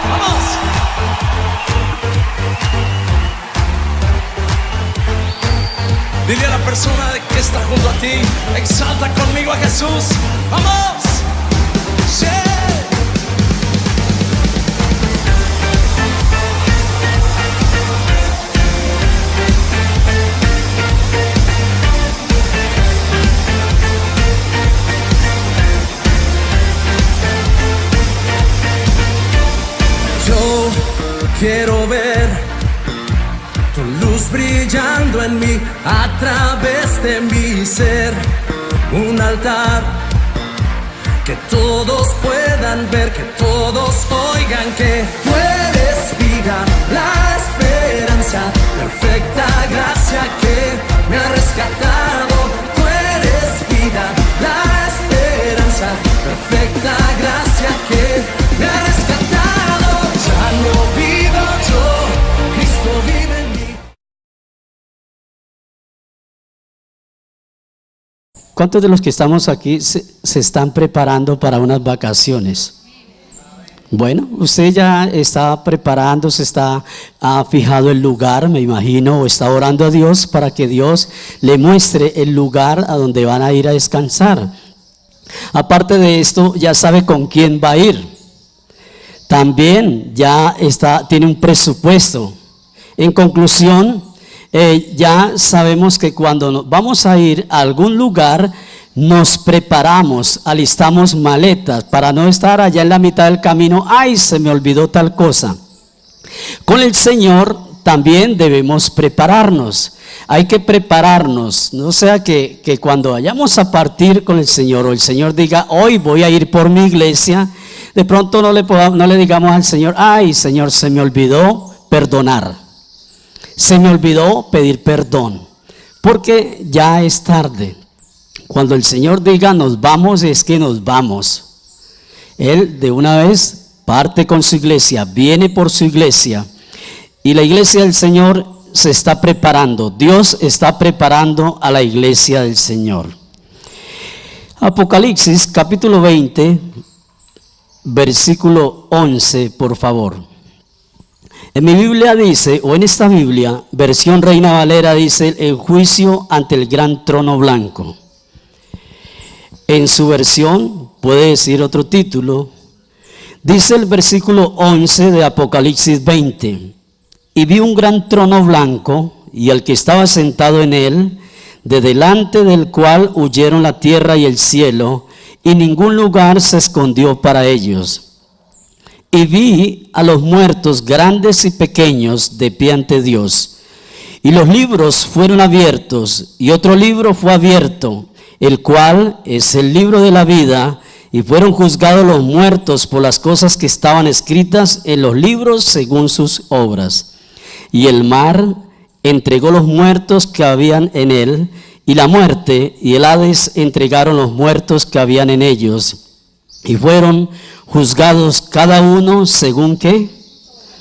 Vamos. Dile a la persona que está junto a ti, exalta conmigo a Jesús. Vamos. Sí. Yo quiero ver tu luz brillando en mí, a través de mi ser. Un altar que todos puedan ver, que todos oigan que tú eres vida, la esperanza, perfecta gracia que me ha rescatado. Tú eres vida, la esperanza, perfecta gracia que me ha rescatado. Ya no vivo yo, Cristo vive en mí. ¿Cuántos de los que estamos aquí se están preparando para unas vacaciones? Bueno, usted ya está preparándose, está fijado el lugar, me imagino, o está orando a Dios para que Dios le muestre el lugar a donde van a ir a descansar. Aparte de esto, ya sabe con quién va a ir. También ya tiene un presupuesto. En conclusión, ya sabemos que cuando vamos a ir a algún lugar, nos preparamos, alistamos maletas para no estar allá en la mitad del camino. ¡Ay, se me olvidó tal cosa! Con el Señor también debemos prepararnos. Hay que prepararnos, no sea que cuando vayamos a partir con el Señor, o el Señor diga, hoy voy a ir por mi iglesia, de pronto no le digamos al Señor, ay Señor, se me olvidó perdonar, se me olvidó pedir perdón, porque ya es tarde. Cuando el Señor diga nos vamos, es que nos vamos. Él de una vez parte con su iglesia, viene por su iglesia, y la iglesia del Señor se está preparando. Dios está preparando a la iglesia del Señor. Apocalipsis capítulo 20, versículo 11, por favor. En mi Biblia dice, o en esta Biblia, versión Reina Valera, dice el juicio ante el gran trono blanco. En su versión puede decir otro título. Dice el versículo 11 de Apocalipsis 20. Y vi un gran trono blanco y al que estaba sentado en él, de delante del cual huyeron la tierra y el cielo, y ningún lugar se escondió para ellos. Y vi a los muertos grandes y pequeños de pie ante Dios. Y los libros fueron abiertos, y otro libro fue abierto, el cual es el libro de la vida, y fueron juzgados los muertos por las cosas que estaban escritas en los libros según sus obras. Y el mar entregó los muertos que habían en él, y la muerte y el Hades entregaron los muertos que habían en ellos, y fueron juzgados cada uno según ¿qué?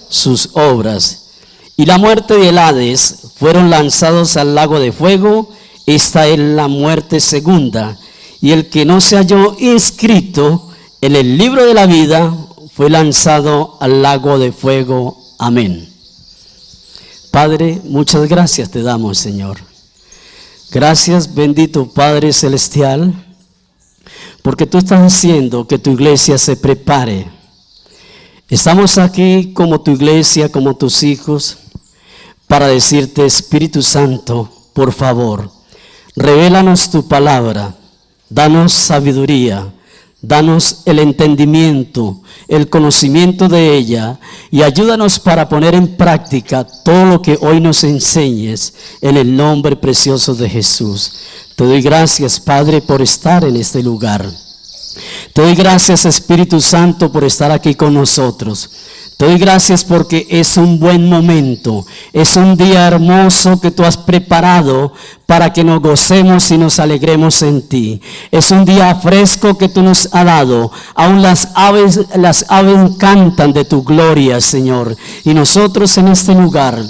Sus obras. Y la muerte y el Hades fueron lanzados al lago de fuego. Esta es la muerte segunda, y el que no se halló inscrito en el libro de la vida fue lanzado al lago de fuego. Amén. Padre, muchas gracias te damos, Señor. Gracias, bendito Padre Celestial, porque tú estás haciendo que tu iglesia se prepare. Estamos aquí como tu iglesia, como tus hijos, para decirte, Espíritu Santo, por favor, revélanos tu palabra, danos sabiduría, danos el entendimiento, el conocimiento de ella, y ayúdanos para poner en práctica todo lo que hoy nos enseñes, en el nombre precioso de Jesús. Te doy gracias, Padre, por estar en este lugar. Te doy gracias, Espíritu Santo, por estar aquí con nosotros. Te doy gracias porque es un buen momento, es un día hermoso que tú has preparado para que nos gocemos y nos alegremos en ti. Es un día fresco que tú nos has dado. Aún las aves cantan de tu gloria, Señor. Y nosotros en este lugar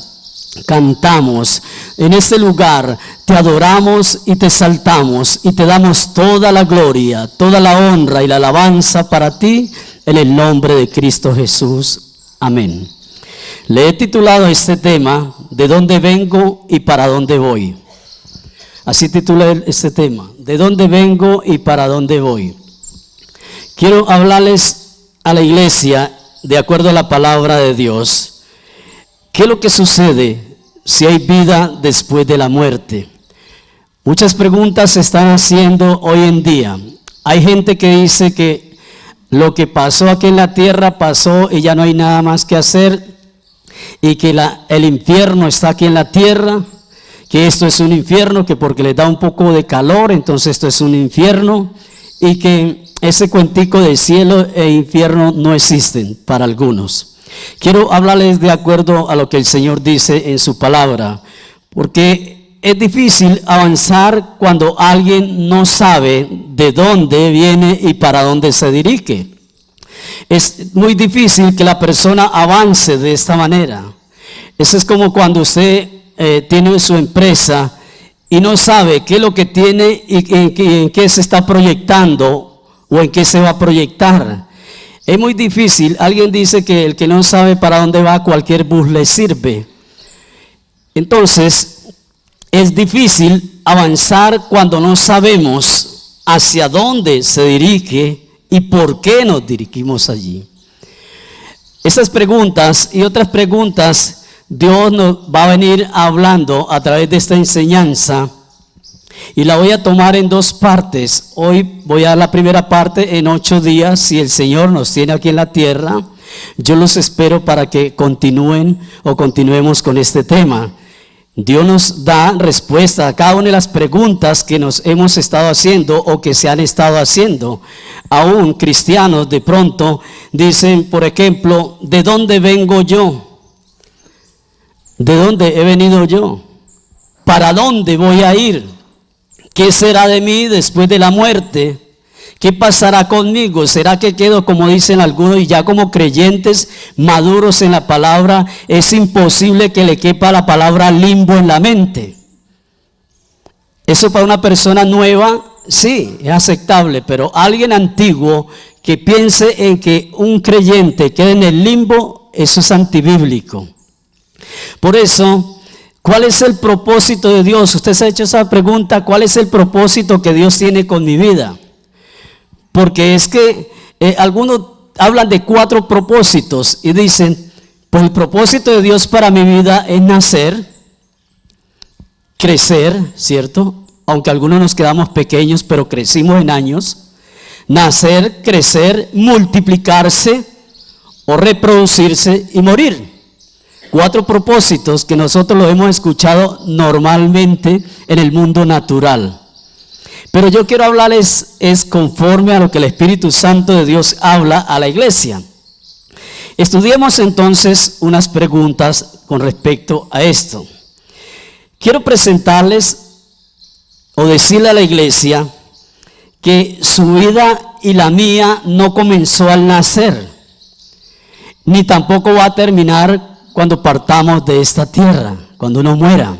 cantamos, en este lugar te adoramos y te exaltamos y te damos toda la gloria, toda la honra y la alabanza para ti, en el nombre de Cristo Jesús. Amén. Le he titulado este tema, ¿de dónde vengo y para dónde voy? Así titulé este tema, ¿de dónde vengo y para dónde voy? Quiero hablarles a la iglesia de acuerdo a la palabra de Dios. ¿Qué es lo que sucede si hay vida después de la muerte? Muchas preguntas se están haciendo hoy en día. Hay gente que dice que lo que pasó aquí en la tierra pasó y ya no hay nada más que hacer, y que el infierno está aquí en la tierra, que esto es un infierno, que porque le da un poco de calor, entonces esto es un infierno, y que ese cuentico de cielo e infierno no existen para algunos. Quiero hablarles de acuerdo a lo que el Señor dice en su palabra, porque es difícil avanzar cuando alguien no sabe de dónde viene y para dónde se dirige. Es muy difícil que la persona avance de esta manera. Eso es como cuando usted tiene su empresa y no sabe qué es lo que tiene y en qué se está proyectando o en qué se va a proyectar. Es muy difícil. Alguien dice que el que no sabe para dónde va, cualquier bus le sirve. Entonces, es difícil avanzar cuando no sabemos hacia dónde se dirige y por qué nos dirigimos allí. Esas preguntas y otras preguntas Dios nos va a venir hablando a través de esta enseñanza, y la voy a tomar en dos partes. Hoy voy a dar la primera parte en 8 días, si el Señor nos tiene aquí en la tierra. Yo los espero para que continúen o continuemos con este tema. Dios nos da respuesta a cada una de las preguntas que nos hemos estado haciendo o que se han estado haciendo. Aún cristianos de pronto dicen, por ejemplo, ¿de dónde vengo yo? ¿De dónde he venido yo? ¿Para dónde voy a ir? ¿Qué será de mí después de la muerte? ¿Qué pasará conmigo? ¿Será que quedo, como dicen algunos, y ya como creyentes maduros en la palabra, es imposible que le quepa la palabra limbo en la mente? Eso para una persona nueva, sí, es aceptable, pero alguien antiguo que piense en que un creyente quede en el limbo, eso es antibíblico. Por eso, ¿cuál es el propósito de Dios? Usted se ha hecho esa pregunta, ¿cuál es el propósito que Dios tiene con mi vida? Porque es que algunos hablan de 4 propósitos y dicen, pues el propósito de Dios para mi vida es nacer, crecer, ¿cierto? Aunque algunos nos quedamos pequeños, pero crecimos en años. Nacer, crecer, multiplicarse o reproducirse y morir. 4 propósitos que nosotros lo hemos escuchado normalmente en el mundo natural. Pero yo quiero hablarles es conforme a lo que el Espíritu Santo de Dios habla a la iglesia. Estudiemos entonces unas preguntas con respecto a esto. Quiero presentarles o decirle a la iglesia que su vida y la mía no comenzó al nacer, ni tampoco va a terminar cuando partamos de esta tierra, cuando uno muera.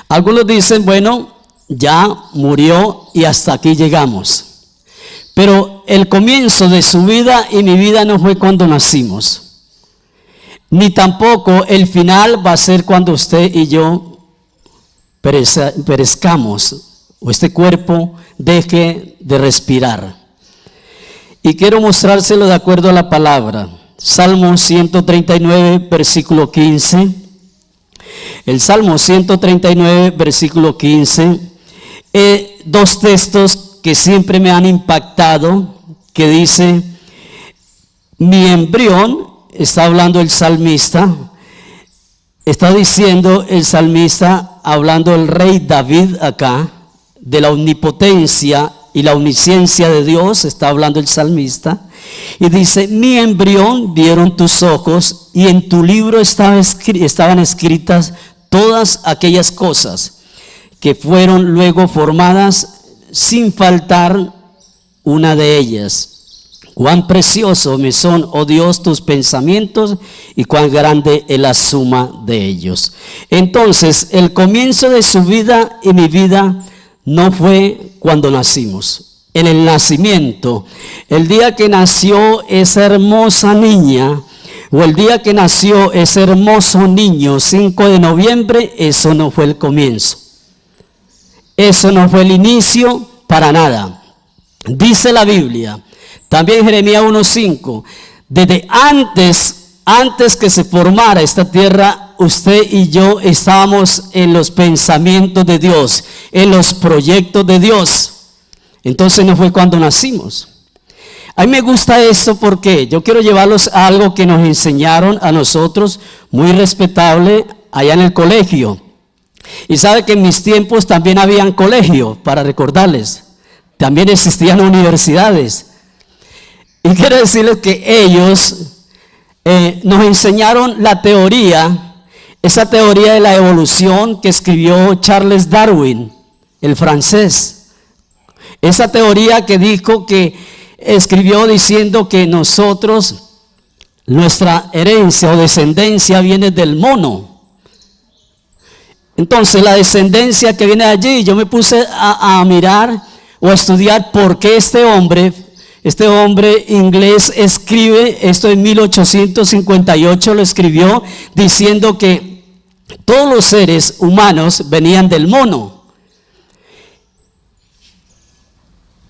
Algunos dicen, bueno, ya murió y hasta aquí llegamos. Pero el comienzo de su vida y mi vida no fue cuando nacimos, ni tampoco el final va a ser cuando usted y yo perezcamos o este cuerpo deje de respirar. Y quiero mostrárselo de acuerdo a la palabra. Salmo 139, versículo 15. El Salmo 139, versículo 15. 2 textos que siempre me han impactado, que dice, mi embrión, está hablando el salmista, está diciendo el salmista, hablando el rey David acá, de la omnipotencia y la omnisciencia de Dios, está hablando el salmista, y dice, mi embrión vieron tus ojos, y en tu libro estaban escritas todas aquellas cosas que fueron luego formadas sin faltar una de ellas. Cuán precioso me son, oh Dios, tus pensamientos, y cuán grande es la suma de ellos. Entonces, el comienzo de su vida y mi vida no fue cuando nacimos. En el nacimiento, el día que nació esa hermosa niña, o el día que nació ese hermoso niño, 5 de noviembre, eso no fue el comienzo. Eso no fue el inicio para nada. Dice la Biblia, también Jeremías 1:5, desde antes que se formara esta tierra, usted y yo estábamos en los pensamientos de Dios, en los proyectos de Dios. Entonces no fue cuando nacimos. A mí me gusta esto porque yo quiero llevarlos a algo que nos enseñaron a nosotros, muy respetable, allá en el colegio. Y sabe que en mis tiempos también habían colegio, para recordarles. También existían universidades. Y quiero decirles que ellos nos enseñaron la teoría, esa teoría de la evolución que escribió Charles Darwin, el francés. Esa teoría que dijo que escribió diciendo que nosotros, nuestra herencia o descendencia viene del mono. Entonces la descendencia que viene de allí, yo me puse a mirar o a estudiar por qué este hombre inglés escribe esto en 1858, lo escribió diciendo que todos los seres humanos venían del mono.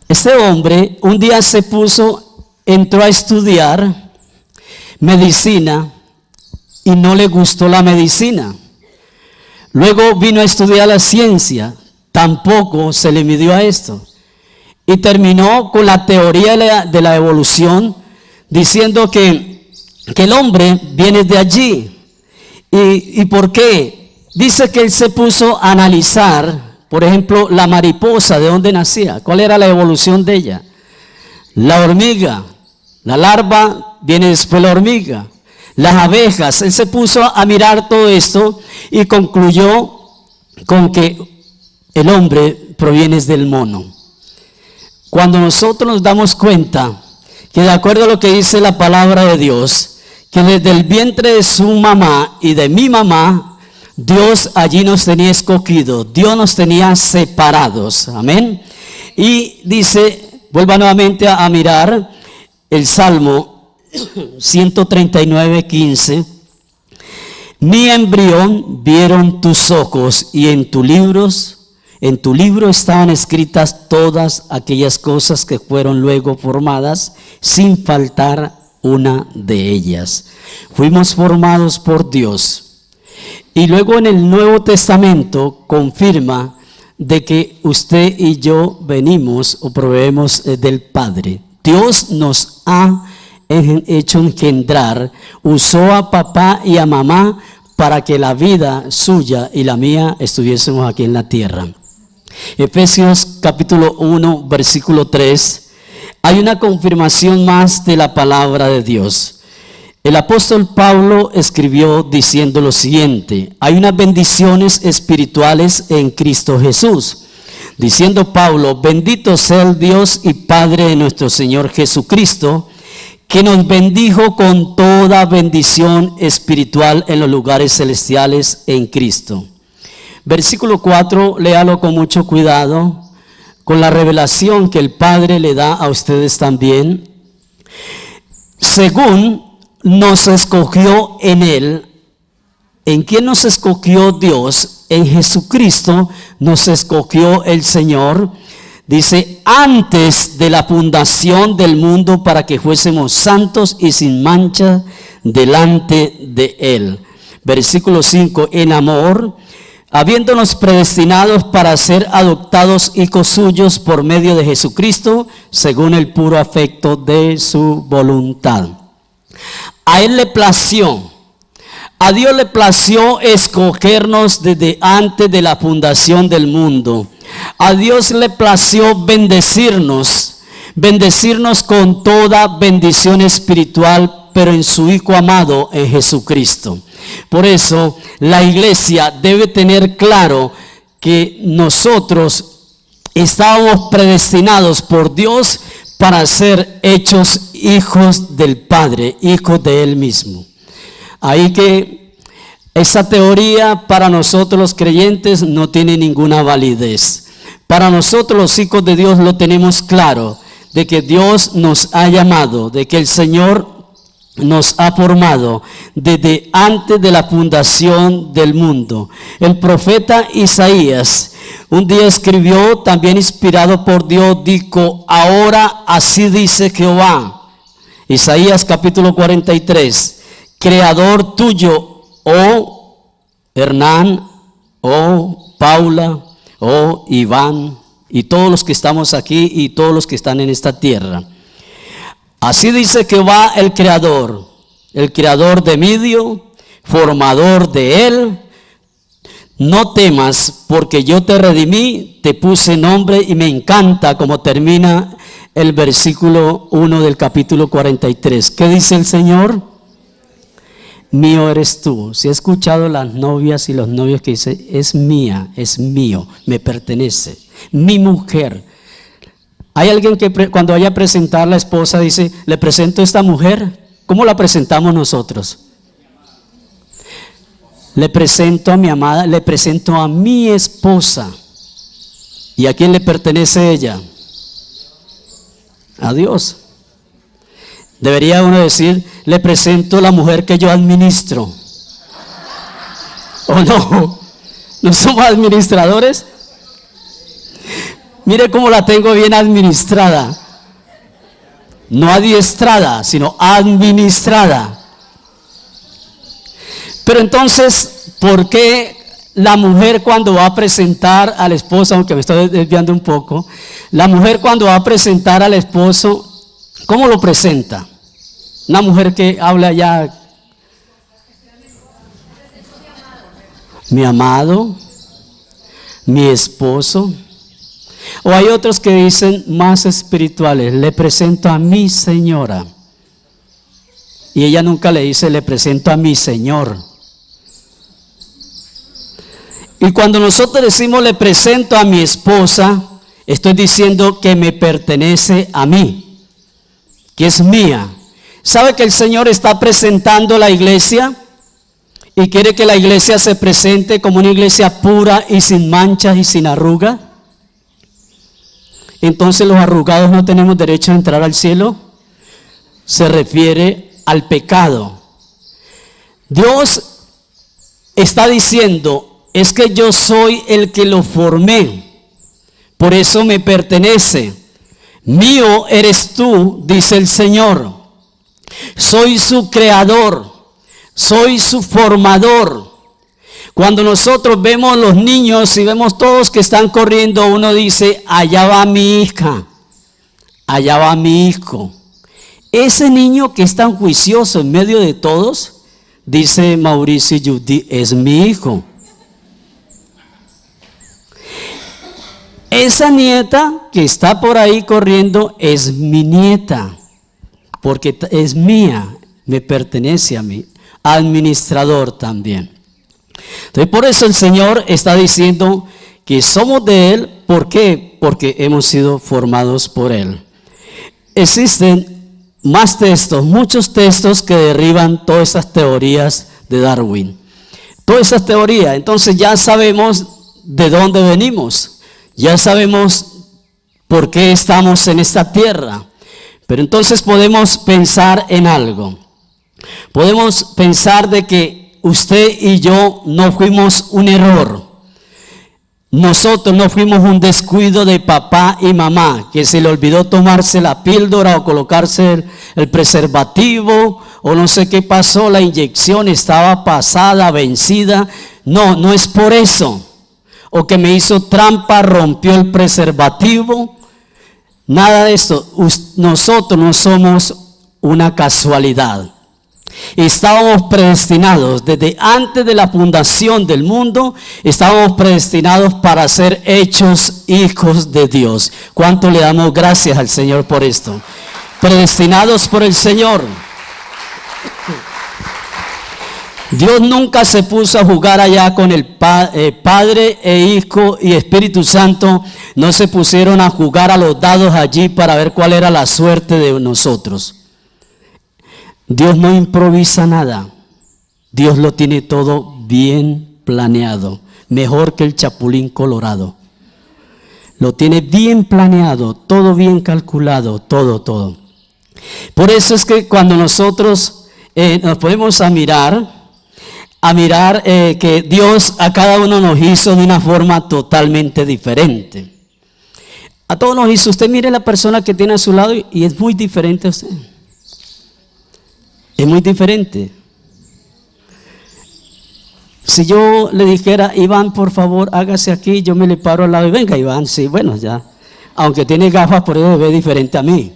Este hombre un día entró a estudiar medicina y no le gustó la medicina. Luego vino a estudiar la ciencia, tampoco se le midió a esto. Y terminó con la teoría de la evolución, diciendo que el hombre viene de allí. ¿Y por qué? Dice que él se puso a analizar. Por ejemplo, la mariposa, ¿de dónde nacía? ¿Cuál era la evolución de ella? La hormiga, la larva viene después de la hormiga. Las abejas, él se puso a mirar todo esto y concluyó con que el hombre proviene del mono. Cuando nosotros nos damos cuenta que de acuerdo a lo que dice la palabra de Dios, que desde el vientre de su mamá y de mi mamá, Dios allí nos tenía escogido, Dios nos tenía separados, amén. Y dice, vuelva nuevamente a mirar el Salmo 139:15. Mi embrión vieron tus ojos y en tu libro estaban escritas todas aquellas cosas que fueron luego formadas, sin faltar una de ellas. Fuimos formados por Dios. Y luego en el Nuevo Testamento confirma de que usted y yo venimos o proveemos del Padre. Dios nos ha hecho engendrar, usó a papá y a mamá para que la vida suya y la mía estuviésemos aquí en la tierra. Efesios capítulo 1, versículo 3, hay una confirmación más de la palabra de Dios. El apóstol Pablo escribió diciendo lo siguiente: hay unas bendiciones espirituales en Cristo Jesús. Diciendo Pablo, bendito sea el Dios y Padre de nuestro Señor Jesucristo, que nos bendijo con toda bendición espiritual en los lugares celestiales en Cristo. Versículo 4, léalo con mucho cuidado, con la revelación que el Padre le da a ustedes también. Según nos escogió en Él. ¿En quién nos escogió Dios? En Jesucristo nos escogió el Señor. Dice, antes de la fundación del mundo, para que fuésemos santos y sin mancha delante de Él. Versículo 5, en amor, habiéndonos predestinados para ser adoptados hijos suyos por medio de Jesucristo, según el puro afecto de su voluntad. A Él le plació, a Dios le plació escogernos desde antes de la fundación del mundo. A Dios le plació bendecirnos con toda bendición espiritual, pero en su Hijo amado, en Jesucristo. Por eso la iglesia debe tener claro que nosotros estábamos predestinados por Dios para ser hechos hijos del Padre, hijos de Él mismo. Ahí que esa teoría para nosotros los creyentes no tiene ninguna validez. Para nosotros los hijos de Dios lo tenemos claro, de que Dios nos ha llamado, de que el Señor nos ha formado desde antes de la fundación del mundo. El profeta Isaías un día escribió, también inspirado por Dios, dijo: ahora así dice Jehová. Isaías capítulo 43, creador tuyo, oh Hernán, oh Paula, oh Iván, y todos los que estamos aquí y todos los que están en esta tierra. Así dice Jehová el creador de Midio, formador de él. No temas, porque yo te redimí, te puse nombre, y me encanta como termina el versículo 1 del capítulo 43. ¿Qué dice el Señor? Mío eres tú. Si he escuchado las novias y los novios que dicen: es mía, es mío, me pertenece, mi mujer. Hay alguien que cuando vaya a presentar a la esposa dice: le presento a esta mujer. ¿Cómo la presentamos nosotros? Le presento a mi amada, le presento a mi esposa. ¿Y a quién le pertenece ella? A Dios. Debería uno decir: le presento a la mujer que yo administro. ¿O no? ¿No somos administradores? Mire cómo la tengo bien administrada. No adiestrada, sino administrada. Pero entonces, ¿por qué la mujer cuando va a presentar al esposo, aunque me estoy desviando un poco, la mujer cuando va a presentar al esposo, ¿cómo lo presenta? Una mujer que habla ya: mi amado, mi esposo. O hay otros que dicen más espirituales: le presento a mi señora. Y ella nunca le dice: le presento a mi Señor. Y cuando nosotros decimos: le presento a mi esposa, estoy diciendo que me pertenece a mí, que es mía. ¿Sabe que el Señor está presentando a la iglesia? Y quiere que la iglesia se presente como una iglesia pura y sin manchas y sin arruga. Entonces, ¿los arrugados no tenemos derecho a entrar al cielo? Se refiere al pecado. Dios está diciendo: es que yo soy el que lo formé, por eso me pertenece. Mío eres tú, dice el Señor. Soy su creador, soy su formador. Cuando nosotros vemos los niños y vemos todos que están corriendo, uno dice: allá va mi hija, allá va mi hijo. Ese niño que es tan juicioso en medio de todos, dice Mauricio y Judy, es mi hijo. Esa nieta que está por ahí corriendo es mi nieta, porque es mía, me pertenece a mí, administrador también. Entonces, por eso el Señor está diciendo que somos de Él. ¿Por qué? Porque hemos sido formados por Él. Existen más textos, muchos textos que derriban todas esas teorías de Darwin. Todas esas teorías. Entonces ya sabemos de dónde venimos. Ya sabemos por qué estamos en esta tierra. Pero entonces podemos pensar en algo. Podemos pensar de que usted y yo no fuimos un error. Nosotros no fuimos un descuido de papá y mamá, que se le olvidó tomarse la píldora o colocarse el preservativo, o no sé qué pasó, la inyección estaba pasada, vencida. No, no es por eso. O que me hizo trampa, rompió el preservativo. Nada de esto. Nosotros no somos una casualidad. Estábamos predestinados desde antes de la fundación del mundo. Estábamos predestinados para ser hechos hijos de Dios. ¿Cuánto le damos gracias al Señor por esto? Predestinados por el Señor. Dios nunca se puso a jugar allá con el Padre e Hijo y Espíritu Santo. No se pusieron a jugar a los dados allí para ver cuál era la suerte de nosotros. Dios no improvisa nada. Dios lo tiene todo bien planeado, mejor que el chapulín colorado. Lo tiene bien planeado, todo bien calculado, todo. Por eso es que cuando nosotros nos podemos a mirar que Dios a cada uno nos hizo de una forma totalmente diferente. A todos nos hizo. Usted mire la persona que tiene a su lado y es muy diferente a usted. Es muy diferente. Si yo le dijera, Iván, por favor, hágase aquí, yo me le paro al lado y venga, Iván, sí, bueno, ya. Aunque tiene gafas, por eso ve diferente a mí.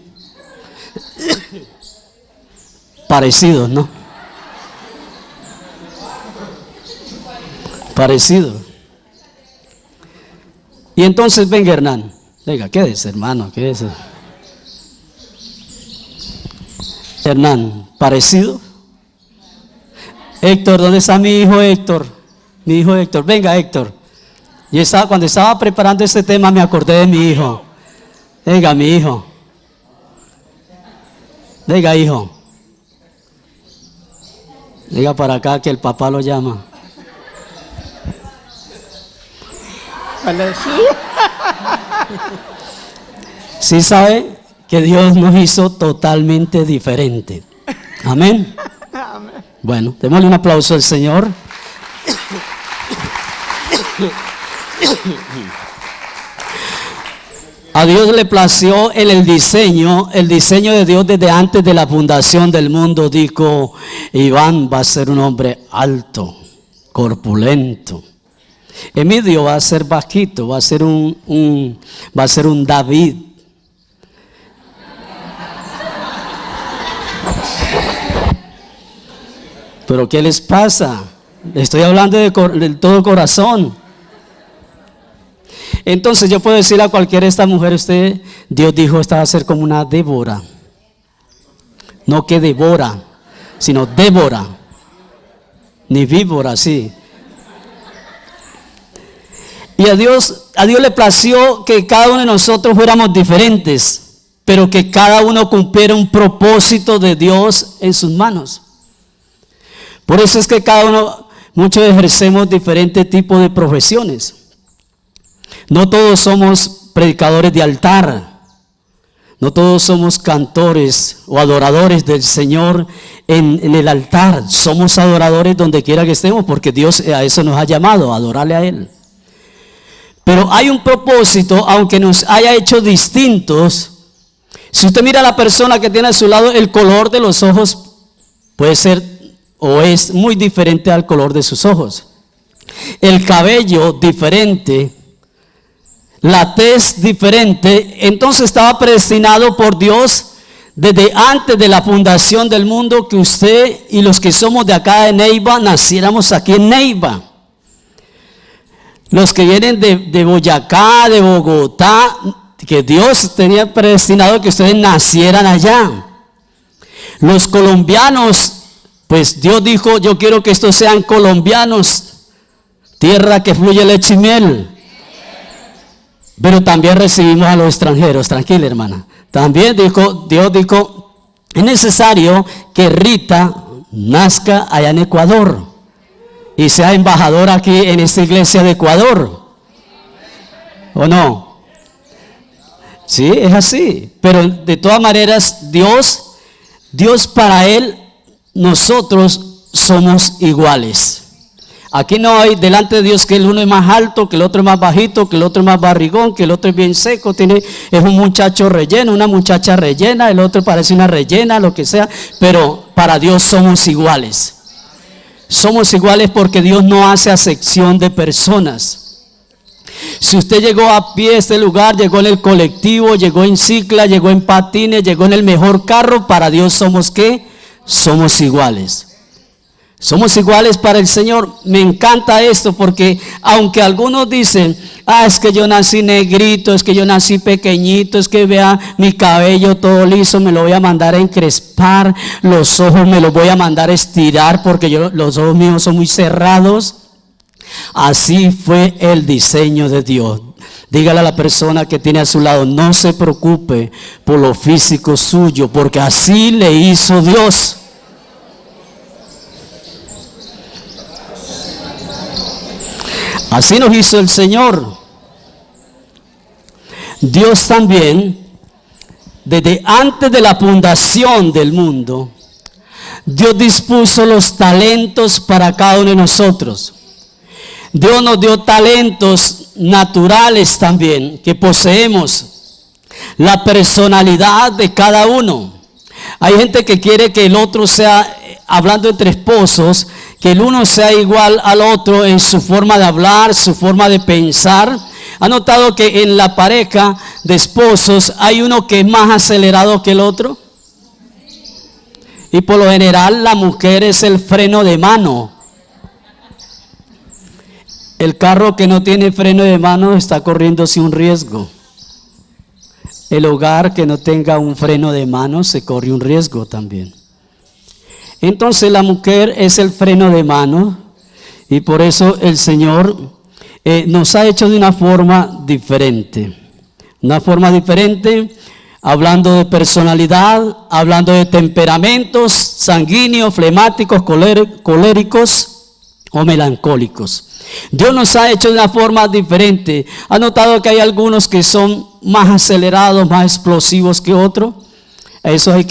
Parecidos, ¿no? Parecidos. Y entonces, venga, Hernán. Venga, quédese, hermano, quédese. Hernán, ¿parecido? Héctor, ¿dónde está mi hijo Héctor? Mi hijo Héctor, venga Héctor. Cuando estaba preparando este tema me acordé de mi hijo. Venga, mi hijo. Venga, hijo. Venga para acá que el papá lo llama. Sí sabe que Dios nos hizo totalmente diferente. Amén. Bueno, démosle un aplauso al Señor. A Dios le plació el diseño de Dios desde antes de la fundación del mundo. Dijo, Iván va a ser un hombre alto, corpulento. Emilio va a ser bajito, va a ser un David. Pero ¿qué les pasa? Estoy hablando de todo corazón. Entonces yo puedo decirle a cualquiera de estas mujeres, Dios dijo, esta va a ser como una Débora. No que devora, sino Débora. Ni víbora, sí. Y a Dios le plació que cada uno de nosotros fuéramos diferentes, pero que cada uno cumpliera un propósito de Dios en sus manos. Por eso es que muchos ejercemos diferentes tipos de profesiones. No todos somos predicadores de altar, no todos somos cantores o adoradores del Señor en el altar. Somos adoradores donde quiera que estemos, porque Dios a eso nos ha llamado, a adorarle a Él. Pero hay un propósito, aunque nos haya hecho distintos. Si usted mira a la persona que tiene a su lado, el color de los ojos puede ser o es muy diferente al color de sus ojos. El cabello diferente, la tez diferente. Entonces estaba predestinado por Dios desde antes de la fundación del mundo que usted y los que somos de acá de Neiva naciéramos aquí en Neiva. Los que vienen de Boyacá, de Bogotá, que Dios tenía predestinado que ustedes nacieran allá. Los colombianos, pues Dios dijo, yo quiero que estos sean colombianos, tierra que fluye leche y miel. Pero también recibimos a los extranjeros, tranquila hermana. También Dios dijo, es necesario que Rita nazca allá en Ecuador y sea embajadora aquí en esta iglesia de Ecuador. ¿O no? Sí, es así. Pero de todas maneras, Dios para Él, nosotros somos iguales. Aquí no hay delante de Dios que el uno es más alto, que el otro es más bajito, que el otro es más barrigón, que el otro es bien seco, es un muchacho relleno, una muchacha rellena, el otro parece una rellena, lo que sea, pero para Dios somos iguales. Somos iguales porque Dios no hace acepción de personas. Si usted llegó a pie a este lugar, llegó en el colectivo, llegó en cicla, llegó en patines, llegó en el mejor carro, para Dios somos ¿qué? Somos iguales. Somos iguales para el Señor. Me encanta esto porque aunque algunos dicen, es que yo nací negrito, es que yo nací pequeñito, es que vea mi cabello todo liso, me lo voy a mandar a encrespar, los ojos me los voy a mandar a estirar porque los ojos míos son muy cerrados. Así fue el diseño de Dios. Dígale a la persona que tiene a su lado, no se preocupe por lo físico suyo, porque así le hizo Dios. Así nos hizo el Señor. Dios también, desde antes de la fundación del mundo, Dios dispuso los talentos para cada uno de nosotros. Dios nos dio talentos naturales también que poseemos. La personalidad de cada uno. Hay gente que quiere que el otro sea, hablando entre esposos, que el uno sea igual al otro en su forma de hablar, su forma de pensar. ¿Ha notado que en la pareja de esposos hay uno que es más acelerado que el otro? Y por lo general la mujer es el freno de mano. El carro que no tiene freno de mano está corriéndose un riesgo. El hogar que no tenga un freno de mano se corre un riesgo también. Entonces la mujer es el freno de mano y por eso el Señor nos ha hecho de una forma diferente. Una forma diferente, hablando de personalidad, hablando de temperamentos sanguíneos, flemáticos, coléricos o melancólicos. Dios nos ha hecho de una forma diferente. ¿Ha notado que hay algunos que son más acelerados, más explosivos que otros? A eso hay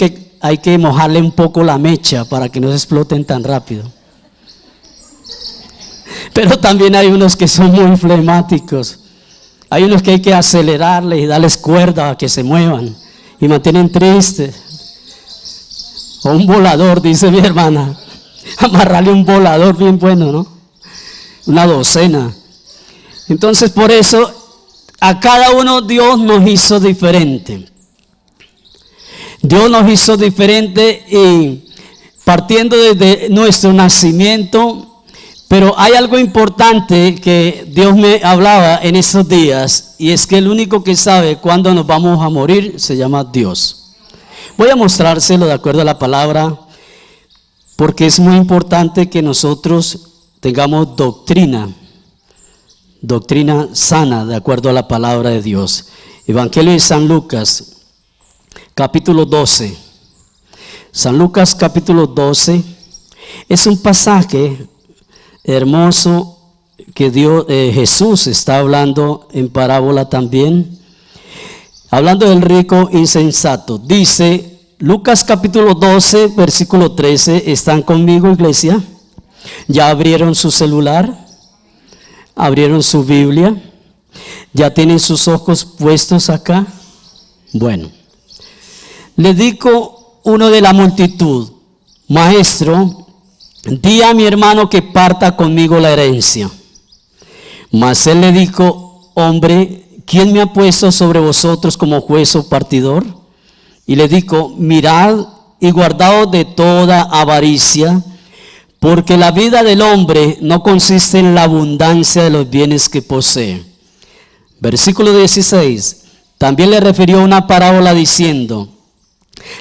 que mojarle un poco la mecha para que no se exploten tan rápido. Pero también hay unos que son muy flemáticos. Hay unos que hay que acelerarles y darles cuerda a que se muevan y mantienen tristes. O un volador, dice mi hermana. Amarrarle un volador bien bueno, ¿no? Una docena. Entonces por eso a cada uno Dios nos hizo diferente. Dios nos hizo diferente y partiendo desde nuestro nacimiento. Pero hay algo importante que Dios me hablaba en esos días, y es que el único que sabe cuándo nos vamos a morir se llama Dios. Voy a mostrárselo de acuerdo a la palabra, porque es muy importante que nosotros tengamos doctrina sana de acuerdo a la palabra de Dios. Evangelio de San Lucas, capítulo 12. San Lucas capítulo 12 es un pasaje hermoso que Jesús está hablando en parábola también, hablando del rico insensato. Dice Lucas capítulo 12 versículo 13. ¿Están conmigo, iglesia? ¿Ya abrieron su celular? ¿Abrieron su Biblia? ¿Ya tienen sus ojos puestos acá? Bueno, le dijo uno de la multitud: Maestro, di a mi hermano que parta conmigo la herencia. Mas él le dijo: Hombre, ¿quién me ha puesto sobre vosotros como juez o partidor? Y le dijo: Mirad y guardaos de toda avaricia, porque la vida del hombre no consiste en la abundancia de los bienes que posee. Versículo 16. También le refirió una parábola diciendo: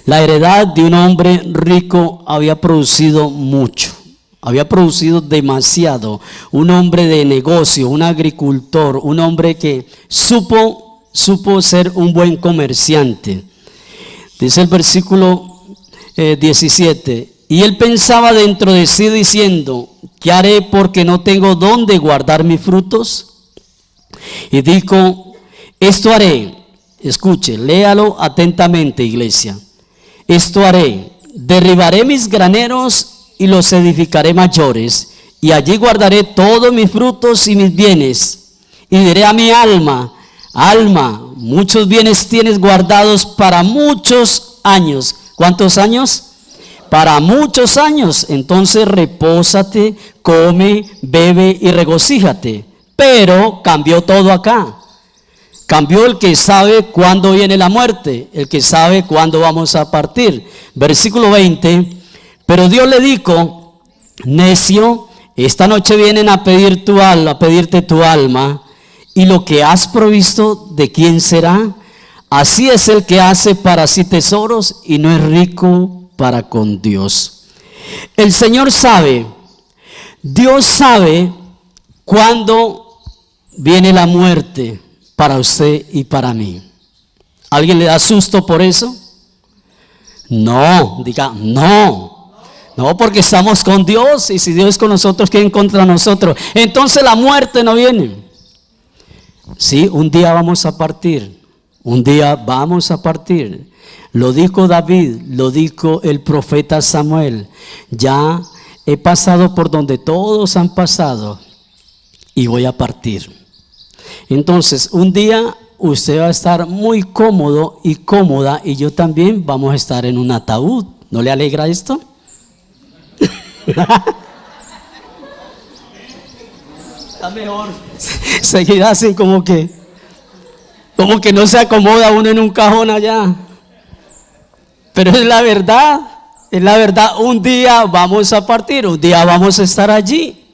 La heredad de un hombre rico había producido mucho, había producido demasiado. Un hombre de negocio, un agricultor, un hombre que supo ser un buen comerciante. Dice el versículo 17. Y él pensaba dentro de sí diciendo: ¿qué haré porque no tengo dónde guardar mis frutos? Y dijo: esto haré. Escuche, léalo atentamente, iglesia. Esto haré: derribaré mis graneros y los edificaré mayores, y allí guardaré todos mis frutos y mis bienes. Y diré a mi alma: alma, muchos bienes tienes guardados para muchos años. ¿Cuántos años? Para muchos años. Entonces repósate, come, bebe y regocíjate. Pero cambió todo acá. Cambió el que sabe cuándo viene la muerte, el que sabe cuándo vamos a partir. Versículo 20. Pero Dios le dijo: necio, esta noche vienen a pedir tu alma, a pedirte tu alma, y lo que has provisto, ¿de quién será? Así es el que hace para sí tesoros y no es rico para con Dios. El Señor sabe, Dios sabe cuándo viene la muerte para usted y para mí. ¿Alguien le da susto por eso? No, diga no. No, porque estamos con Dios, y si Dios es con nosotros, ¿quién contra nosotros? Entonces la muerte no viene. Sí, un día vamos a partir. Un día vamos a partir. Lo dijo David, lo dijo el profeta Samuel. Ya he pasado por donde todos han pasado y voy a partir. Entonces, un día usted va a estar muy cómodo y cómoda y yo también vamos a estar en un ataúd. ¿No le alegra esto? Está mejor. Seguida así como que no se acomoda uno en un cajón allá. Pero es la verdad, un día vamos a partir, un día vamos a estar allí.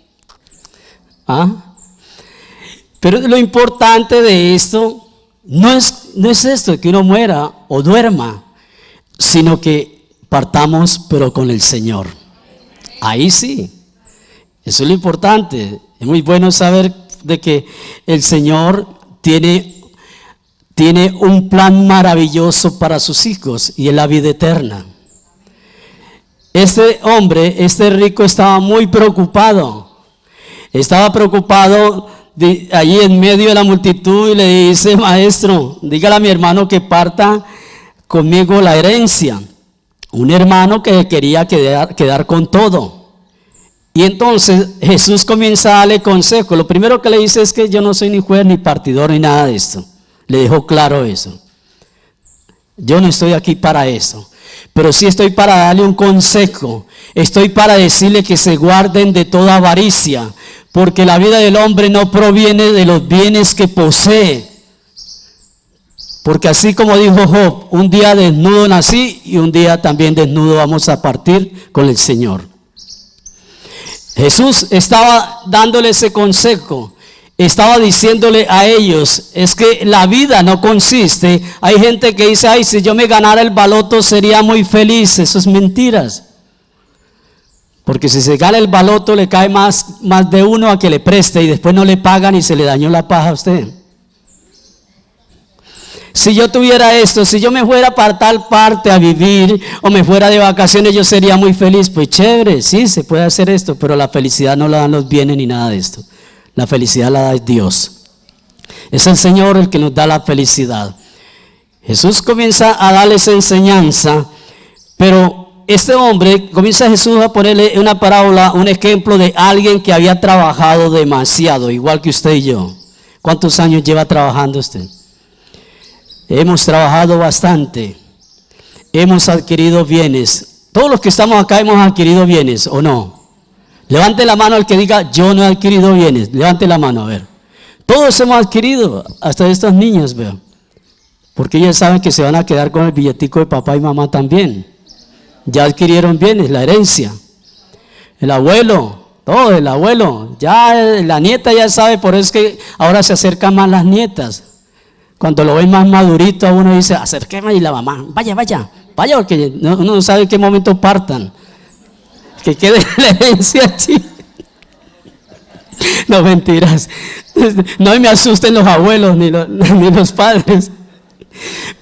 Pero lo importante de esto no es esto, que uno muera o duerma, sino que partamos pero con el Señor. Ahí sí, eso es lo importante. Es muy bueno saber de que el Señor tiene un plan maravilloso para sus hijos y es la vida eterna. Este hombre, este rico, estaba muy preocupado. Estaba preocupado allí en medio de la multitud y le dice: maestro, dígale a mi hermano que parta conmigo la herencia. Un hermano que quería quedar con todo. Y entonces Jesús comienza a darle consejo. Lo primero que le dice es que yo no soy ni juez ni partidor ni nada de esto. Le dejó claro eso. Yo no estoy aquí para eso, pero sí estoy para darle un consejo. Estoy para decirle que se guarden de toda avaricia, porque la vida del hombre no proviene de los bienes que posee. Porque así como dijo Job, un día desnudo nací y un día también desnudo vamos a partir con el Señor. Jesús estaba dándole ese consejo. Estaba diciéndole a ellos, es que la vida no consiste. Hay gente que dice: ay, si yo me ganara el baloto sería muy feliz. Eso es mentiras. Porque si se gana el baloto le cae más de uno a que le preste y después no le pagan y se le dañó la paja a usted. Si yo tuviera esto, si yo me fuera para tal parte a vivir o me fuera de vacaciones, yo sería muy feliz. Pues chévere, sí, se puede hacer esto, pero la felicidad no la dan los bienes ni nada de esto. La felicidad la da Dios. Es el Señor el que nos da la felicidad. Jesús comienza a darles enseñanza, pero este hombre, comienza Jesús a ponerle una parábola, un ejemplo de alguien que había trabajado demasiado, igual que usted y yo. ¿Cuántos años lleva trabajando usted? Hemos trabajado bastante. Hemos adquirido bienes. Todos los que estamos acá hemos adquirido bienes, ¿o no? Levante la mano el que diga: yo no he adquirido bienes. Levante la mano, a ver. Todos hemos adquirido, hasta estos niños, veo. Porque ellos saben que se van a quedar con el billetico de papá y mamá también. Ya adquirieron bienes, la herencia. El abuelo, todo el abuelo. Ya la nieta ya sabe, por eso es que ahora se acercan más las nietas. Cuando lo ven más madurito a uno dice: acérqueme, y la mamá: vaya, porque uno no sabe en qué momento partan. Que quede la herencia allí. No, mentiras. No me asusten los abuelos ni los padres.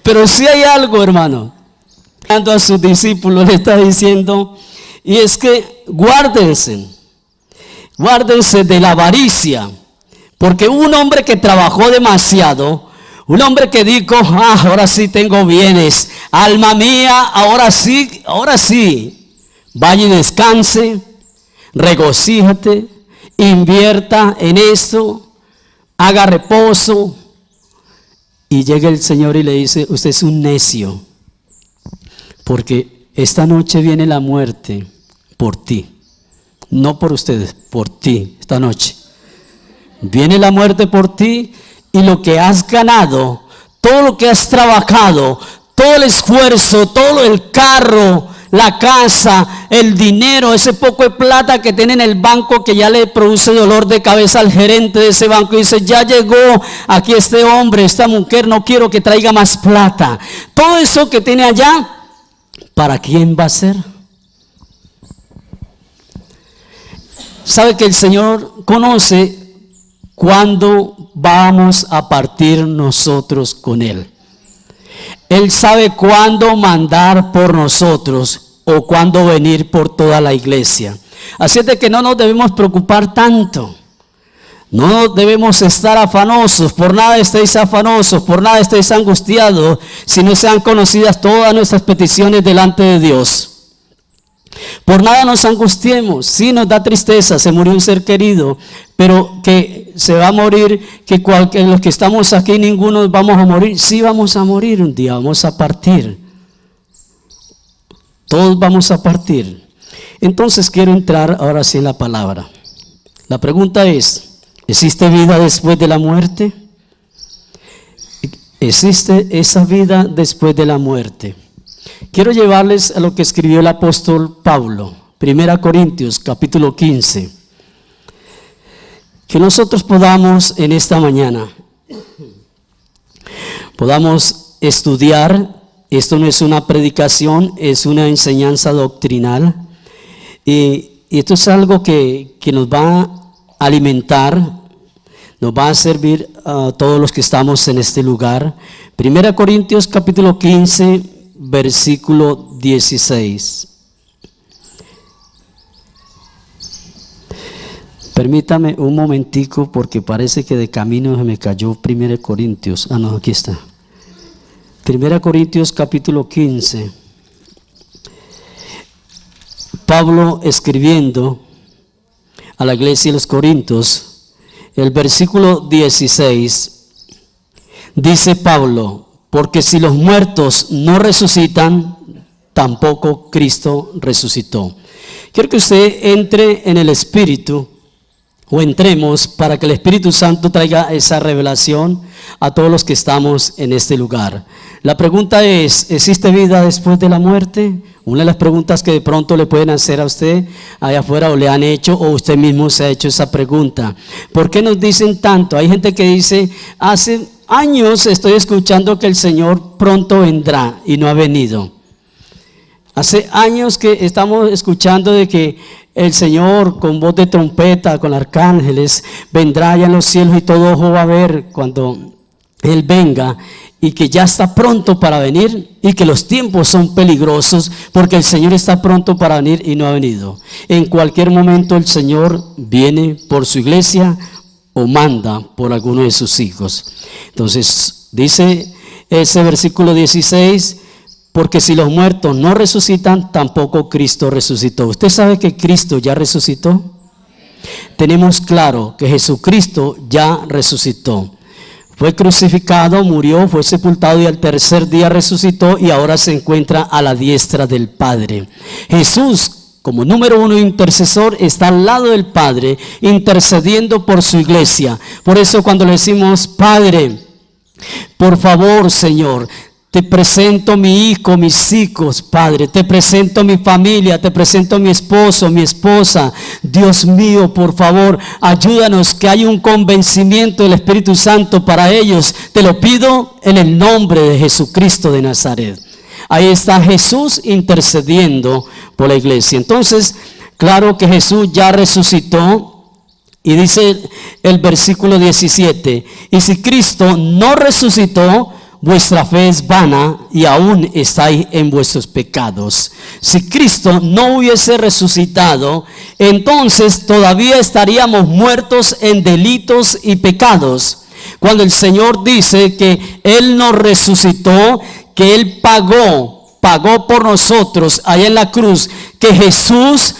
Pero sí hay algo, hermano. A sus discípulos le está diciendo, y es que guárdense de la avaricia, porque un hombre que trabajó demasiado, un hombre que dijo: ahora sí tengo bienes, alma mía, ahora sí, vaya y descanse, regocíjate, invierta en esto, haga reposo. Y llega el Señor y le dice: usted es un necio, porque esta noche viene la muerte por ti, no por ustedes, por ti. Esta noche viene la muerte por ti, y lo que has ganado, todo lo que has trabajado, todo el esfuerzo, todo el carro, la casa, el dinero, ese poco de plata que tiene en el banco, que ya le produce dolor de cabeza al gerente de ese banco, y dice: ya llegó aquí este hombre, esta mujer, no quiero que traiga más plata. Todo eso que tiene allá, ¿para quién va a ser? Sabe que el Señor conoce cuándo vamos a partir nosotros con Él. Él sabe cuándo mandar por nosotros o cuándo venir por toda la iglesia. Así es de que no nos debemos preocupar tanto. No debemos estar afanosos, por nada estéis afanosos, por nada estéis angustiados, si no sean conocidas todas nuestras peticiones delante de Dios. Por nada nos angustiemos, sí nos da tristeza, se murió un ser querido, pero que se va a morir, que los que estamos aquí ninguno vamos a morir, sí vamos a morir un día, vamos a partir. Todos vamos a partir. Entonces quiero entrar ahora sí en la palabra. La pregunta es, ¿existe vida después de la muerte? ¿Existe esa vida después de la muerte? Quiero llevarles a lo que escribió el apóstol Pablo, 1 Corintios capítulo 15. Que nosotros podamos en esta mañana, podamos estudiar. Esto no es una predicación, es una enseñanza doctrinal. Y esto es algo que nos va a alimentar, nos va a servir a todos los que estamos en este lugar. 1 Corintios capítulo 15, versículo 16. Permítame un momentico porque parece que de camino se me cayó 1 Corintios. Ah, no, aquí está. 1 Corintios capítulo 15. Pablo escribiendo a la iglesia de los Corintios, el versículo 16, dice Pablo, porque si los muertos no resucitan, tampoco Cristo resucitó. Quiero que usted entre en el Espíritu, o entremos para que el Espíritu Santo traiga esa revelación a todos los que estamos en este lugar. La pregunta es, ¿existe vida después de la muerte? Una de las preguntas que de pronto le pueden hacer a usted allá afuera o le han hecho o usted mismo se ha hecho esa pregunta. ¿Por qué nos dicen tanto? Hay gente que dice, hace años estoy escuchando que el Señor pronto vendrá y no ha venido. Hace años que estamos escuchando de que el Señor con voz de trompeta, con arcángeles, vendrá allá en los cielos y todo ojo va a ver cuando Él venga, y que ya está pronto para venir y que los tiempos son peligrosos porque el Señor está pronto para venir y no ha venido. En cualquier momento el Señor viene por su iglesia o manda por alguno de sus hijos. Entonces dice ese versículo 16, porque si los muertos no resucitan, tampoco Cristo resucitó. ¿Usted sabe que Cristo ya resucitó? Tenemos claro que Jesucristo ya resucitó. Fue crucificado, murió, fue sepultado y al tercer día resucitó y ahora se encuentra a la diestra del Padre. Jesús, como número uno intercesor, está al lado del Padre intercediendo por su iglesia. Por eso cuando le decimos, Padre, por favor, Señor, te presento mi hijo, mis hijos, Padre, te presento mi familia, te presento mi esposo, mi esposa. Dios mío, por favor, ayúdanos que haya un convencimiento del Espíritu Santo para ellos. Te lo pido en el nombre de Jesucristo de Nazaret. Ahí está Jesús intercediendo por la iglesia. Entonces, claro que Jesús ya resucitó. Y dice el versículo 17, y si Cristo no resucitó, vuestra fe es vana y aún estáis en vuestros pecados. Si Cristo no hubiese resucitado, entonces todavía estaríamos muertos en delitos y pecados. Cuando el Señor dice que Él nos resucitó, que Él pagó por nosotros allá en la cruz, que Jesús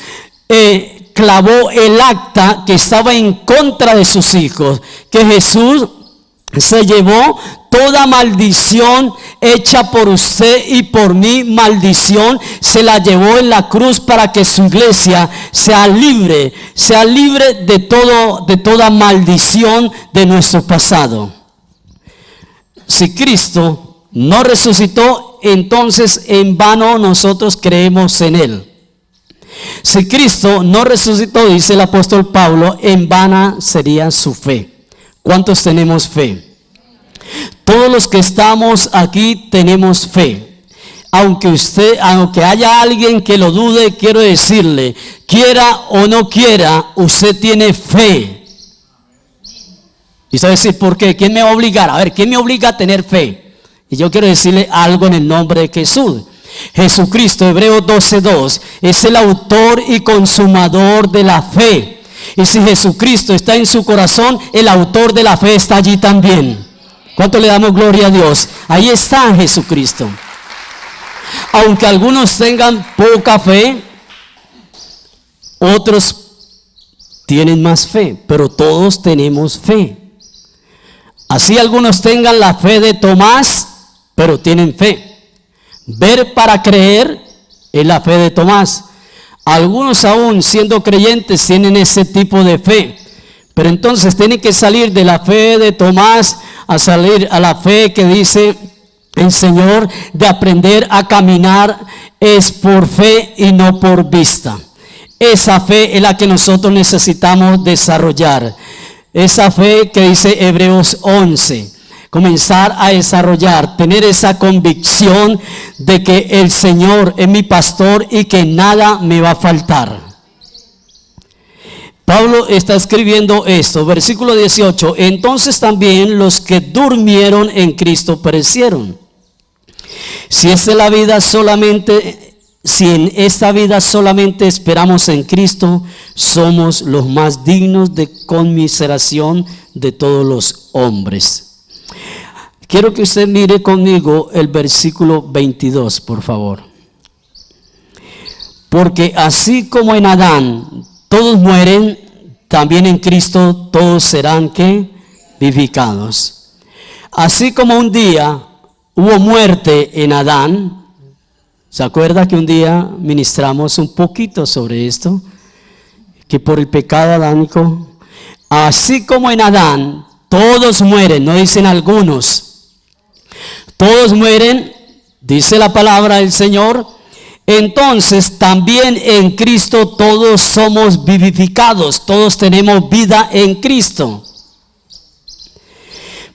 clavó el acta que estaba en contra de sus hijos, que Jesús se llevó toda maldición hecha por usted y por mí, maldición, se la llevó en la cruz para que su iglesia sea libre de toda maldición de nuestro pasado. Si Cristo no resucitó, entonces en vano nosotros creemos en Él. Si Cristo no resucitó, dice el apóstol Pablo, en vana sería su fe. ¿Cuántos tenemos fe? Todos los que estamos aquí tenemos fe. Aunque haya alguien que lo dude, quiero decirle, quiera o no quiera, usted tiene fe. Y usted va a decir, ¿por qué? ¿Quién me va a obligar? A ver, ¿quién me obliga a tener fe? Y yo quiero decirle algo en el nombre de Jesús. Jesucristo, Hebreos 12:2, es el autor y consumador de la fe. Y si Jesucristo está en su corazón, el autor de la fe está allí también. ¿Cuánto le damos gloria a Dios? Ahí está Jesucristo. Aunque algunos tengan poca fe, otros tienen más fe, pero todos tenemos fe. Así algunos tengan la fe de Tomás, pero tienen fe. Ver para creer es la fe de Tomás. Algunos aún siendo creyentes tienen ese tipo de fe, pero entonces tienen que salir de la fe de Tomás a salir a la fe que dice el Señor, de aprender a caminar es por fe y no por vista. Esa fe es la que nosotros necesitamos desarrollar. Esa fe que dice Hebreos 11. Comenzar a desarrollar, tener esa convicción de que el Señor es mi pastor y que nada me va a faltar. Pablo está escribiendo esto, versículo 18. Entonces también los que durmieron en Cristo perecieron. Si en esta vida solamente esperamos en Cristo, somos los más dignos de conmiseración de todos los hombres. Quiero que usted mire conmigo el versículo 22, por favor. Porque así como en Adán todos mueren, también en Cristo todos serán ¿qué? Vivificados. Así como un día hubo muerte en Adán, ¿se acuerda que un día ministramos un poquito sobre esto? Que por el pecado adánico, así como en Adán todos mueren, no dicen algunos. Todos mueren, dice la palabra del Señor. Entonces también en Cristo todos somos vivificados, todos tenemos vida en Cristo.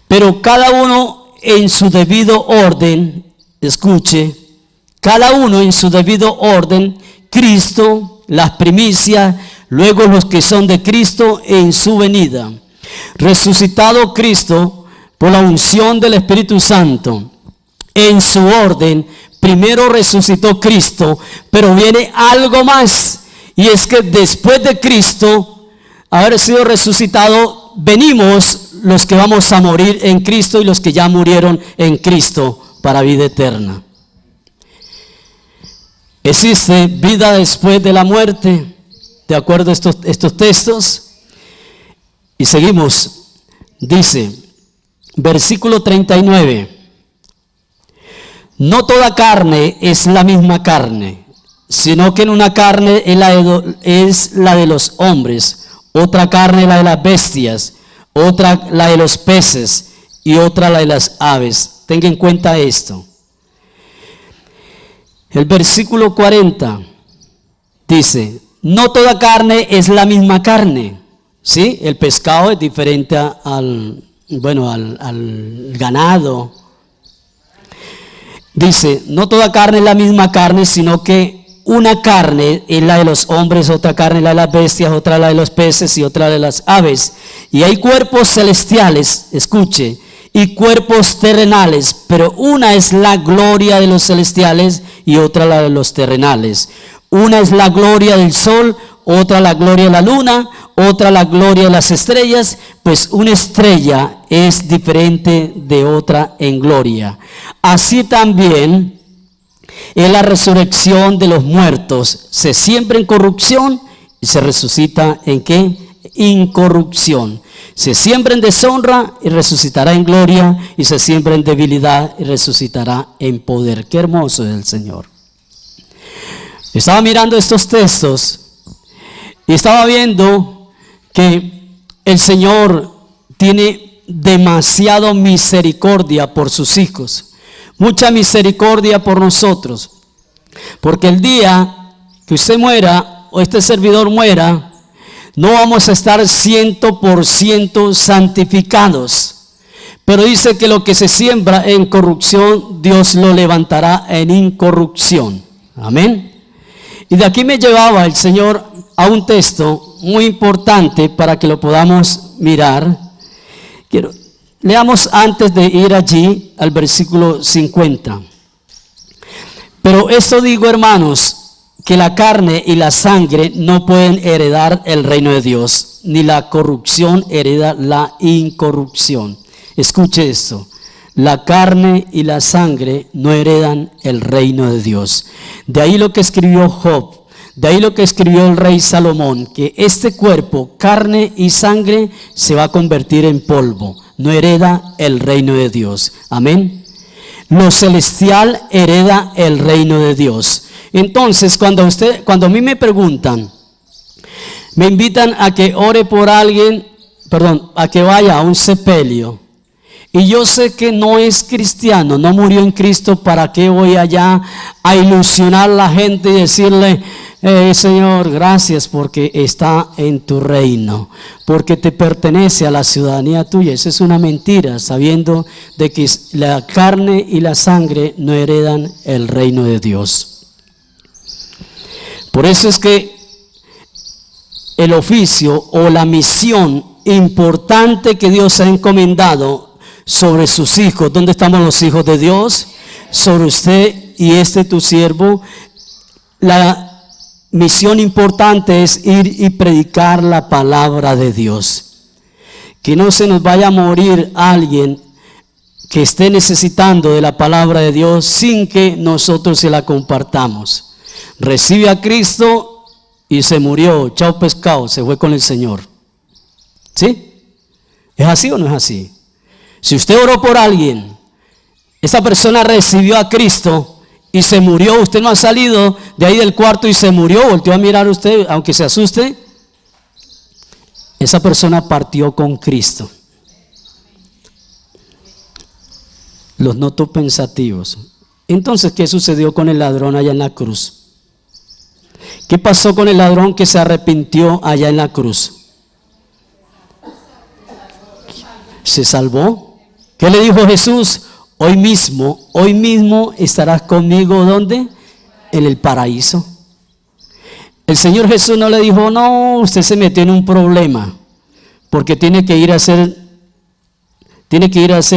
Pero cada uno en su debido orden, escuche, cada uno en su debido orden, Cristo, las primicias, luego los que son de Cristo en su venida. Resucitado Cristo por la unción del Espíritu Santo, en su orden, primero resucitó Cristo, pero viene algo más, y es que después de Cristo haber sido resucitado, venimos los que vamos a morir en Cristo y los que ya murieron en Cristo para vida eterna. Existe vida después de la muerte, de acuerdo a estos textos, y seguimos. Dice, versículo 39. No toda carne es la misma carne, sino que en una carne es la de los hombres, otra carne la de las bestias, otra la de los peces y otra la de las aves. Tenga en cuenta esto. El versículo 40 dice, no toda carne es la misma carne. ¿Sí? El pescado es diferente al ganado. Dice, no toda carne es la misma carne, sino que una carne es la de los hombres, otra carne es la de las bestias, otra la de los peces y otra la de las aves. Y hay cuerpos celestiales, escuche, y cuerpos terrenales, pero una es la gloria de los celestiales y otra la de los terrenales. Una es la gloria del sol, otra la gloria de la luna, otra la gloria de las estrellas, pues una estrella es diferente de otra en gloria. Así también es la resurrección de los muertos. Se siembra en corrupción y se resucita ¿en qué? Incorrupción. Se siembra en deshonra y resucitará en gloria, y se siembra en debilidad y resucitará en poder. Qué hermoso es el Señor. Estaba mirando estos textos y estaba viendo que el Señor tiene demasiado misericordia por sus hijos, mucha misericordia por nosotros, porque el día que usted muera o este servidor muera, no vamos a estar 100% santificados, pero dice que lo que se siembra en corrupción, Dios lo levantará en incorrupción. Amén. Y de aquí me llevaba el Señor a un texto muy importante para que lo podamos mirar. Leamos antes de ir allí al versículo 50. Pero esto digo, hermanos, que la carne y la sangre no pueden heredar el reino de Dios, ni la corrupción hereda la incorrupción. Escuche esto: la carne y la sangre no heredan el reino de Dios. De ahí lo que escribió Job, de ahí lo que escribió el rey Salomón, que este cuerpo, carne y sangre, se va a convertir en polvo, no hereda el reino de Dios. Amén. Lo celestial hereda el reino de Dios. Entonces, cuando a mí me preguntan, me invitan a que ore por alguien, a que vaya a un sepelio, y yo sé que no es cristiano, no murió en Cristo, ¿para qué voy allá a ilusionar a la gente y decirle, Señor, gracias porque está en tu reino, porque te pertenece a la ciudadanía tuya? Esa es una mentira, sabiendo de que la carne y la sangre no heredan el reino de Dios. Por eso es que el oficio o la misión importante que Dios ha encomendado sobre sus hijos, ¿dónde estamos los hijos de Dios? Sobre usted y tu siervo. La misión importante es ir y predicar la palabra de Dios. Que no se nos vaya a morir alguien que esté necesitando de la palabra de Dios sin que nosotros se la compartamos. Recibe a Cristo y se murió, chao pescado, se fue con el Señor. ¿Sí? ¿Es así o no es así? Si usted oró por alguien, esa persona recibió a Cristo y se murió, usted no ha salido de ahí del cuarto y se murió, volteó a mirar a usted, aunque se asuste, esa persona partió con Cristo. Los noto pensativos. Entonces, ¿qué sucedió con el ladrón allá en la cruz? ¿Qué pasó con el ladrón que se arrepintió allá en la cruz? ¿Se salvó? ¿Qué le dijo Jesús? Hoy mismo estarás conmigo, ¿dónde? En el paraíso. El Señor Jesús no le dijo, no, usted se metió en un problema, porque tiene que ir a hacer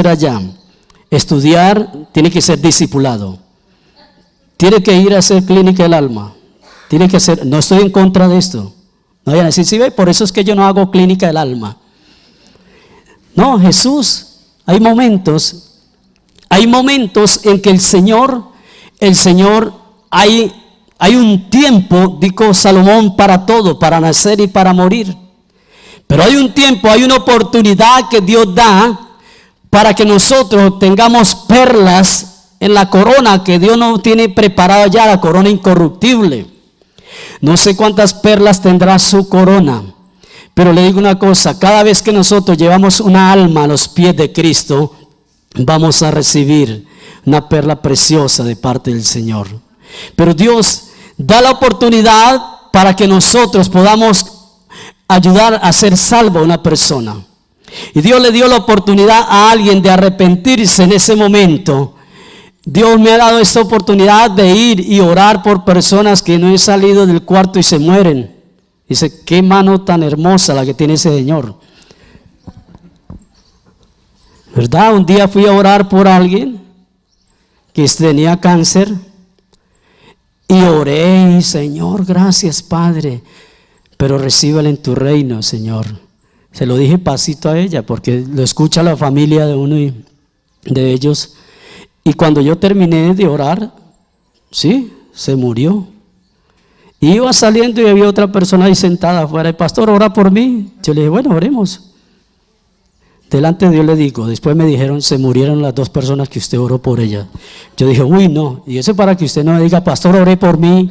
allá, estudiar, tiene que ser discipulado, tiene que ir a hacer clínica del alma. Tiene que hacer, no estoy en contra de esto. No vayan a decir, sí, ve, por eso es que yo no hago clínica del alma. No, Jesús, hay momentos en que el Señor, hay un tiempo, dijo Salomón, para todo, para nacer y para morir. Pero hay un tiempo, hay una oportunidad que Dios da para que nosotros tengamos perlas en la corona que Dios nos tiene preparada ya, la corona incorruptible. No sé cuántas perlas tendrá su corona, pero le digo una cosa: cada vez que nosotros llevamos una alma a los pies de Cristo, vamos a recibir una perla preciosa de parte del Señor. Pero Dios da la oportunidad para que nosotros podamos ayudar a ser salvo a una persona. Y Dios le dio la oportunidad a alguien de arrepentirse en ese momento. Dios me ha dado esta oportunidad de ir y orar por personas que no han salido del cuarto y se mueren. Dice, qué mano tan hermosa la que tiene ese Señor, ¿verdad? Un día fui a orar por alguien que tenía cáncer y oré, y Señor, gracias Padre, pero recíbela en tu reino, Señor. Se lo dije pasito a ella porque lo escucha la familia de uno de ellos. Y cuando yo terminé de orar, sí, se murió. Iba saliendo y había otra persona ahí sentada afuera. El pastor, ora por mí. Yo le dije, bueno, oremos. Delante de Dios le digo, después me dijeron, se murieron las dos personas que usted oró por ella. Yo dije, uy, no. Y eso para que usted no me diga, pastor, oré por mí.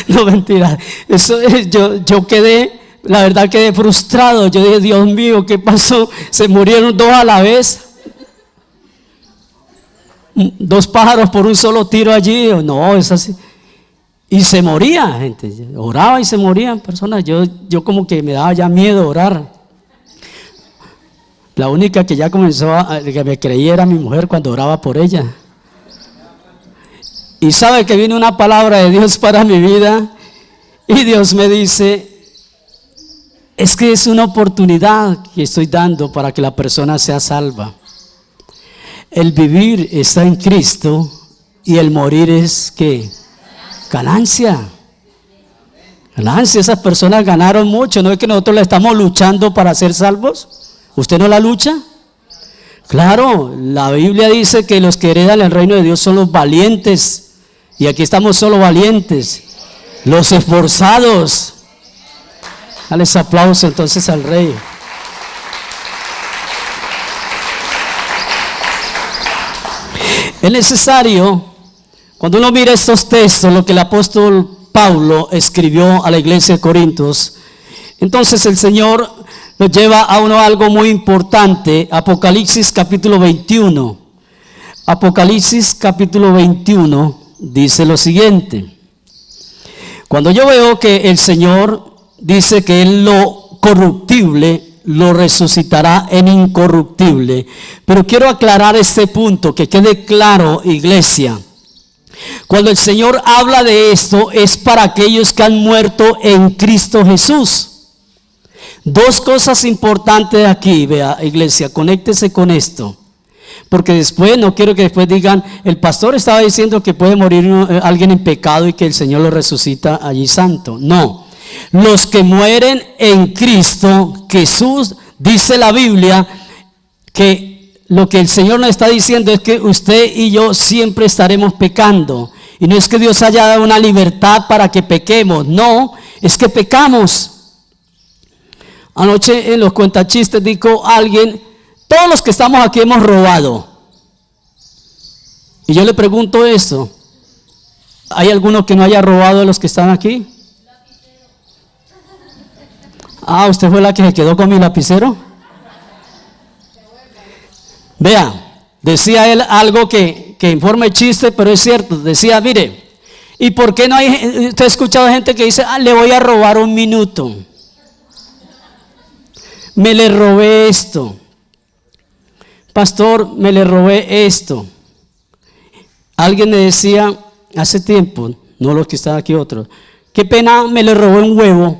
No, mentira. Eso, yo quedé, la verdad quedé frustrado. Yo dije, Dios mío, ¿qué pasó? Se murieron dos a la vez. Dos pájaros por un solo tiro allí. No, es así. Y se moría gente. Oraba y se morían personas. Yo como que me daba ya miedo orar. La única que ya comenzó que me creía era mi mujer cuando oraba por ella. Y sabe que vino una palabra de Dios para mi vida. Y Dios me dice, es que es una oportunidad que estoy dando para que la persona sea salva. El vivir está en Cristo y el morir es ¿qué? Ganancia. Ganancia. Esas personas ganaron mucho. ¿No es que nosotros le estamos luchando para ser salvos? ¿Usted no la lucha? Claro, la Biblia dice que los que heredan el reino de Dios son los valientes. Y aquí estamos solo valientes. Los esforzados. Dales aplauso entonces al Rey. Es necesario, cuando uno mira estos textos, lo que el apóstol Pablo escribió a la iglesia de Corintios, entonces el Señor nos lleva a uno algo muy importante. Apocalipsis capítulo 21. Apocalipsis capítulo 21 dice lo siguiente. Cuando yo veo que el Señor dice que Él lo corruptible lo resucitará en incorruptible. Pero quiero aclarar este punto, que quede claro, iglesia. Cuando el Señor habla de esto, es para aquellos que han muerto en Cristo Jesús. Dos cosas importantes aquí, vea, iglesia, conéctese con esto. Porque después, no quiero que después digan, el pastor estaba diciendo que puede morir alguien en pecado y que el Señor lo resucita allí santo. No. Los que mueren en Cristo Jesús, dice la Biblia, que lo que el Señor nos está diciendo es que usted y yo siempre estaremos pecando. Y no es que Dios haya dado una libertad para que pequemos, no, es que pecamos. Anoche en los cuentachistes dijo alguien, todos los que estamos aquí hemos robado. Y yo le pregunto esto, ¿hay alguno que no haya robado de los que están aquí? Ah, ¿usted fue la que se quedó con mi lapicero? Vea, decía él algo que en forma de chiste, pero es cierto. Decía, mire, ¿y por qué no hay? Usted ha escuchado gente que dice, le voy a robar un minuto. Me le robé esto. Pastor, me le robé esto. Alguien me decía hace tiempo, no los que están aquí otros, qué pena, me le robé un huevo.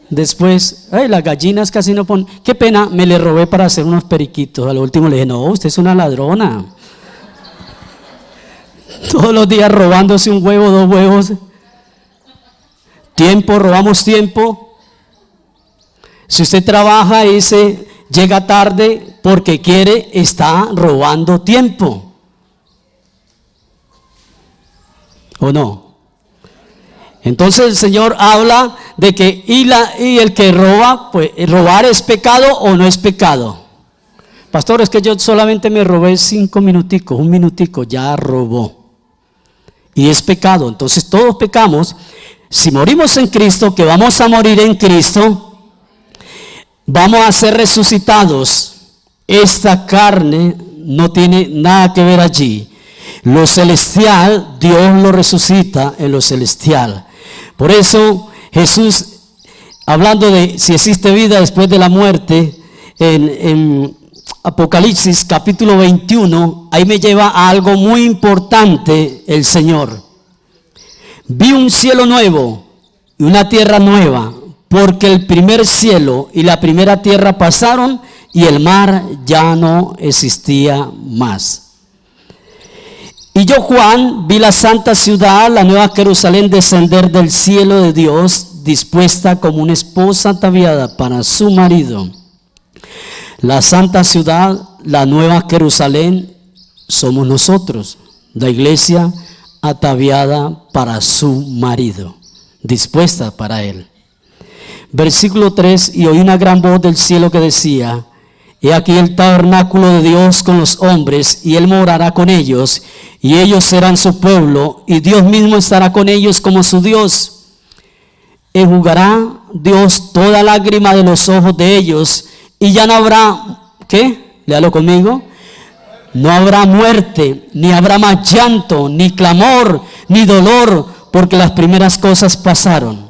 Después, las gallinas casi no ponen. Qué pena, me le robé para hacer unos periquitos. Al último le dije, no, usted es una ladrona. Todos los días robándose un huevo, 2 huevos. Tiempo, robamos tiempo. Si usted trabaja y se llega tarde porque quiere, está robando tiempo. ¿O no? Entonces el Señor habla de que y el que roba, pues robar es pecado o no es pecado. Pastor, es que yo solamente me robé 5 minuticos, 1 minutico, ya robó. Y es pecado. Entonces todos pecamos. Si morimos en Cristo, que vamos a morir en Cristo, vamos a ser resucitados. Esta carne no tiene nada que ver allí. Lo celestial, Dios lo resucita en lo celestial. Por eso Jesús, hablando de si existe vida después de la muerte, en Apocalipsis capítulo 21, ahí me lleva a algo muy importante el Señor. Vi un cielo nuevo y una tierra nueva, porque el primer cielo y la primera tierra pasaron y el mar ya no existía más. Y yo, Juan, vi la santa ciudad, la nueva Jerusalén, descender del cielo de Dios, dispuesta como una esposa ataviada para su marido. La santa ciudad, la nueva Jerusalén, somos nosotros, la iglesia ataviada para su marido, dispuesta para él. Versículo 3, y oí una gran voz del cielo que decía, he aquí el tabernáculo de Dios con los hombres, y Él morará con ellos, y ellos serán su pueblo, y Dios mismo estará con ellos como su Dios. Enjugará Dios toda lágrima de los ojos de ellos, y ya no habrá, ¿qué? Léalo conmigo. No habrá muerte, ni habrá más llanto, ni clamor, ni dolor, porque las primeras cosas pasaron.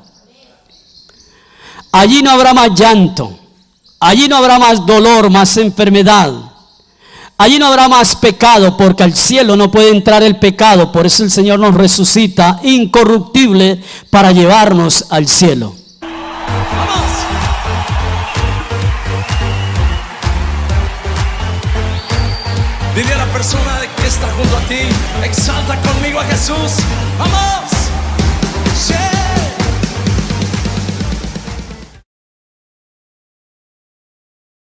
Allí no habrá más llanto. Allí no habrá más dolor, más enfermedad. Allí no habrá más pecado, porque al cielo no puede entrar el pecado. Por eso el Señor nos resucita incorruptible para llevarnos al cielo. Dile a la persona que está junto a ti, exalta conmigo a Jesús. ¡Vamos! Yeah.